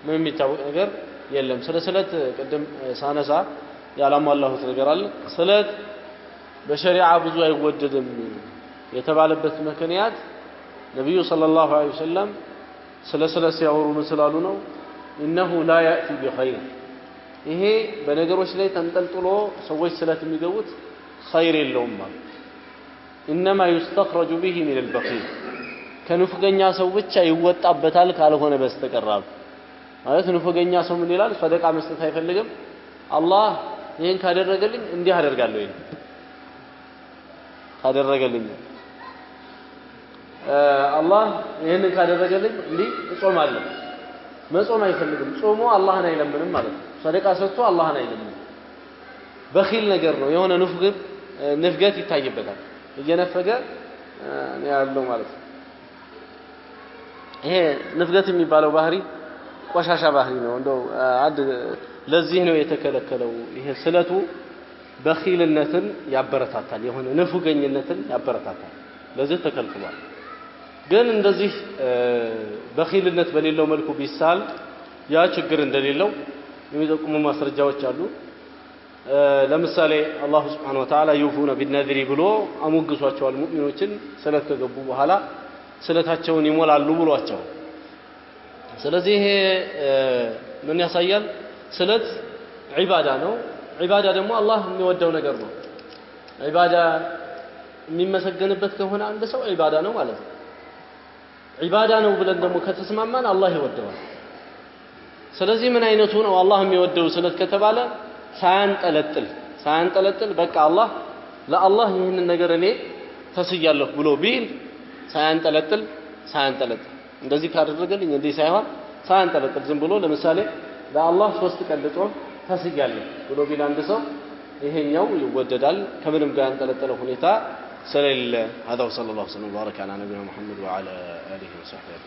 ምን የሚታወቅ ነገር የለም ስለት ቀደም ሳነሳ ያላሟላሁት ነገር አለ ስለት በሸሪዓ ብዙ አይወደድም የተባለበት ምክንያት ነብዩ ሰለላሁ ዐለይሂ ወሰለም ስለት ሲያወሩ መስላሉ ነው انه لا ياتي بخير ይሄ በነገሮች ላይ ተንጠልጥሎ ሰዎች ስለት የሚገቡት ኸይር የለውም ማለት انما يستخرج به من البخيل ከንፉገኛ ሰው ብቻ ይወጣበታል ካልሆነ በስተቀር ማለት ንፉገኛ ሰው ምን ይላል ሰደቃ መስጠት አይፈልግም አላህ ይሄን ካደረገልኝ እንዲህ አደርጋለሁ ይሄን ካደረገልኝ አላህ ይሄን ካደረገልኝ እንዲህ እጾማለሁ መጾም አይፈልግም ጾሙ አላህን አይለምንም ማለት ነው ሰደቃ ሰጥቶ አላህን አይለምንም በኺል ነገር ነው የሆነ ንፍገት ይታይበታል እየነፈገ ያለው ማለት ነው ይሄ ንፍገት የሚባለው ባህሪ ቆሻሻ ባህሪ ነው እንደው አንድ ለዚህ ነው የተከለከለው ይሄ ስለቱ በኺልነትን ያበረታታል የሆነ ንፉገኝነትን ያበረታታል ለዚህ ተከልክሏል ግን እንደዚህ በኺልነት በሌለው መልኩ ቢሳል ያ ችግር እንደሌለው የሚጠቁሙ ማስረጃዎች አሉ ለምሳሌ አላህ Subhanahu Wa Ta'ala يوفون بالنذر ብሎ አሞግሷቸዋል ሙእሚኖችን ስለት ከገቡ በኋላ ስለታቸውን ይሞላሉ ብሏቸው ስለዚህ ምን ያሳያል ስለት ዒባዳ ነው ዒባዳ ደግሞ አላህ የሚወደው ነገር ነው ዒባዳ የሚመሰገንበት ከሆነ አንድ ሰው ዒባዳ ነው ማለት ነው ዒባዳ ነው ብለን ደግሞ ከተስማማን አላህ ይወደዋል ስለዚህ ምን አይነቱ ነው አላህ የሚወደው ስለት ከተባለ ሳያንጠለጥል በቃ አላህ ለአላህ ይህንን ነገር እኔ ተስያለሁ ብሎ ቢል ሳያንጠለጥል እንደዚህ ካደረገልኝ እንዴ ሳይሆን ሳያንጠለጥል ዝም ብሎ ለምሳሌ ለአላህ 3 ቀን ልጾም ተስያለሁ ብሎ ቢል አንድ ሰው ይሄኛው ይወደዳል ከምንም ጋር ያንጠለጠለው ሁኔታ ስለሌለ هذا وصلى الله وسلم وبارك على نبينا محمد وعلى اله وصحبه